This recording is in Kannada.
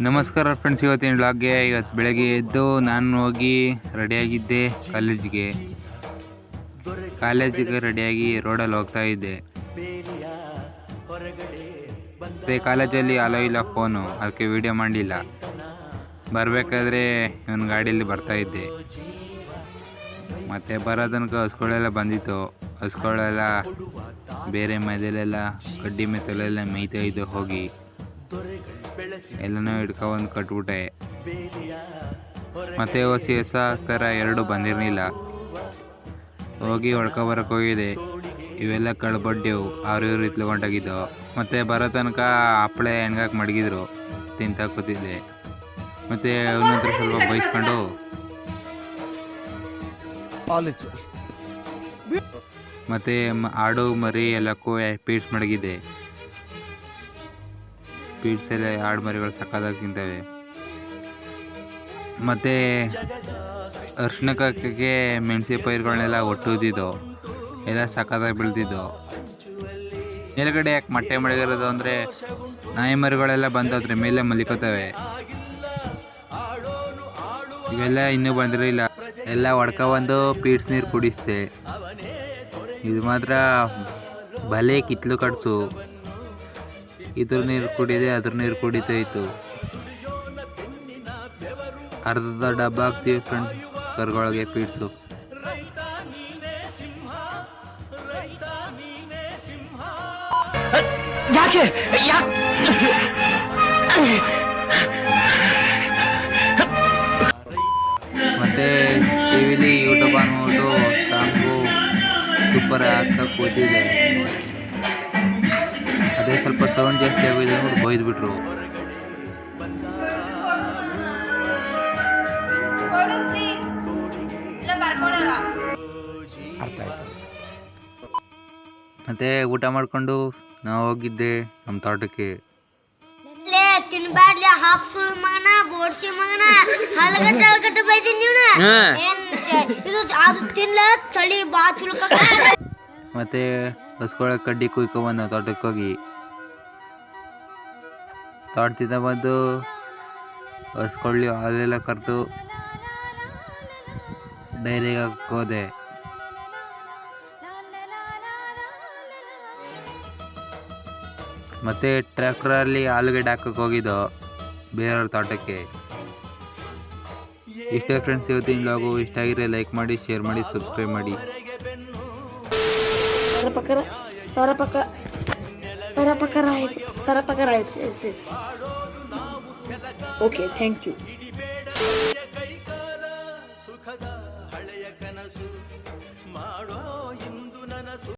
ನಮಸ್ಕಾರ ಫ್ರೆಂಡ್ಸ್, ಇವತ್ತಿನ ವ್ಲಾಗ್ಗೆ. ಇವತ್ತು ಬೆಳಗ್ಗೆ ಎದ್ದು ನಾನು ಹೋಗಿ ರೆಡಿಯಾಗಿದ್ದೆ ಕಾಲೇಜಿಗೆ ರೆಡಿಯಾಗಿ ರೋಡಲ್ಲಿ ಹೋಗ್ತಾ ಇದ್ದೆ. ಮತ್ತು ಕಾಲೇಜಲ್ಲಿ ಅಲೋ ಇಲ್ಲ ಫೋನು, ಅದಕ್ಕೆ ವೀಡಿಯೋ ಮಾಡಲಿಲ್ಲ. ಬರಬೇಕಾದ್ರೆ ಇವನ ಗಾಡಿಯಲ್ಲಿ ಬರ್ತಾಯಿದ್ದೆ. ಮತ್ತು ಬರೋ ತನಕ ಹಸುಗಳೆಲ್ಲ ಬಂದಿತ್ತು. ಹಸುಗಳೆಲ್ಲ ಬೇರೆ ಮೈದಲೆಲ್ಲ ಕಡ್ಡಿ ಮೆತ್ತಲೆಲ್ಲ ಮೇಯ್ತಾ ಇದ್ದು. ಹೋಗಿ ಎಲ್ಲನೂ ಹಿಡ್ಕೊಂಡು ಕಟ್ಬಿಟ್ಟೆ. ಮತ್ತು ಹೊಸಿ ಹೊಸ ಕರ ಎರಡು ಬಂದಿರಲಿಲ್ಲ. ಹೋಗಿ ಹೊಡ್ಕೊಬರಕ್ಕೆ ಹೋಗಿದೆ. ಇವೆಲ್ಲ ಕಳ್ಬಡ್ಡೆವು ಅವ್ರಿವ್ರು ಇತ್ಕೊಂಡೋಗಿದ್ದು. ಮತ್ತು ಬರೋ ತನಕ ಹಪ್ಪಳೆ ಹೆಣ್ಗಾಕಿ ಮಡಗಿದ್ರು, ತಿಂತ ಕೂತಿದ್ದೆ. ಮತ್ತು ಅವನ ಹತ್ರ ಸ್ವಲ್ಪ ಬೈಸ್ಕೊಂಡು ಮತ್ತು ಆಡು ಮರಿ ಎಲ್ಲಕ್ಕೂ ಪೀಡ್ಸ್ ಮಡಗಿದೆ. ಪೀಡ್ಸ್ ಎಲ್ಲ ಆಡು ಮರಿಗಳು ಸಕ್ಕತ್ತಾಗಿ ತಿಂತವೆ. ಮತ್ತು ಅರ್ಶಿಣಕ್ಕೆ ಮೆಣಸಿ ಪೈರುಗಳನ್ನೆಲ್ಲ ಒಟ್ಟುದಿದ್ದು ಎಲ್ಲ ಸಕ್ಕತ್ತಾಗಿ ಬೆಳೆದಿದ್ದು. ಮೇಲ್ಗಡೆ ಯಾಕೆ ಮೊಟ್ಟೆ ಮಡಗಿರೋದು ಅಂದರೆ ನಾಯಿ ಮರಿಗಳೆಲ್ಲ ಬಂದು ಅದ್ರ ಮೇಲೆ ಮಲಿಕೋತವೆ. ಇವೆಲ್ಲ ಇನ್ನೂ ಬಂದಿರಲಿಲ್ಲ. ಎಲ್ಲ ಹೊಡ್ಕೊಬಂದು ಪೀಡ್ಸ್ ನೀರು ಕುಡಿಸ್ದೆ. ಇದು ಮಾತ್ರ ಭಲೆ ಕಿತ್ಲು ಕಟ್ಸು. ಇದ್ರ ನೀರು ಕುಡಿದೆ, ಅದ್ರ ನೀರು ಕುಡಿತಾಯಿತ್ತು. ಅರ್ಧ ಡಬ್ಬ ಹಾಕ್ತೀವಿ ಫ್ರೆಂಡ್ ಕರ್ಗೊಳಗೆ ಪೀಡ್ಸು. ಮತ್ತೆ ಟಿವಿಲಿ ಯೂಟ್ಯೂಬ್ ಅಂದ್ಬಿಟ್ಟು ಸಾಂಗು ಸೂಪರ್ ಆಗ್ತಾ ಕೂತಿದೆ. ಅದೇ ಸ್ವಲ್ಪ ಸೌಂಡ್ ಜಾಸ್ತಿ ಆಗೋಗಿದೆ ಅಂದ್ಬಿಟ್ಟು ಬೈದ್ಬಿಟ್ರು. ಅರ್ಥ ಆಯ್ತು. ಮತ್ತೆ ಊಟ ಮಾಡ್ಕೊಂಡು ನಾವು ಹೋಗಿದ್ದೆ ನಮ್ಮ ತೋಟಕ್ಕೆ. ತಿನ್ಬಾರ್ಲಿ ಹಾಫ್ ಸುಳ್ಳು ಮಗನ, ಗೋಡ್ಸಿ ಮಗನ, ಹಲಗಟ್ಟ ಬೈದೀನಿ ನೀವು. ಇದು ಅದು ತಿನ್ಲ ತಳಿ ಬಾ ಚುಲ್ಕ. ಮತ್ತೆ ಹಸ್ಕೊಳ ಕಡ್ಡಿ ಕುಯ್ಕೊಂಬಂದು ತೋಟಕ್ಕೆ ಹೋಗಿ ತೋಟದಿಂದ ಬಂದು ಹಸ್ಕೊಳ್ಳಿ ಹಾಲೆಲ್ಲ ಕರೆದು ಡೈರಿಗೆ ಹೋದೆ. ಮತ್ತು ಟ್ರ್ಯಾಕ್ಟ್ರಲ್ಲಿ ಆಲೂಗಡ್ಡೆ ಹಾಕಕ್ಕೆ ಹೋಗಿದ್ದೋ ಬೇರೆಯವ್ರ ತೋಟಕ್ಕೆ. ಇಷ್ಟೇ ಫ್ರೆಂಡ್ಸ್ ಇವತ್ತಿನ ವ್ಲಾಗು. ಇಷ್ಟ ಆಗಿದ್ರೆ ಲೈಕ್ ಮಾಡಿ, ಶೇರ್ ಮಾಡಿ, ಸಬ್ಸ್ಕ್ರೈಬ್ ಮಾಡಿ. ಸರಪಕರ ಆಯ್ತು. Okay, thank you.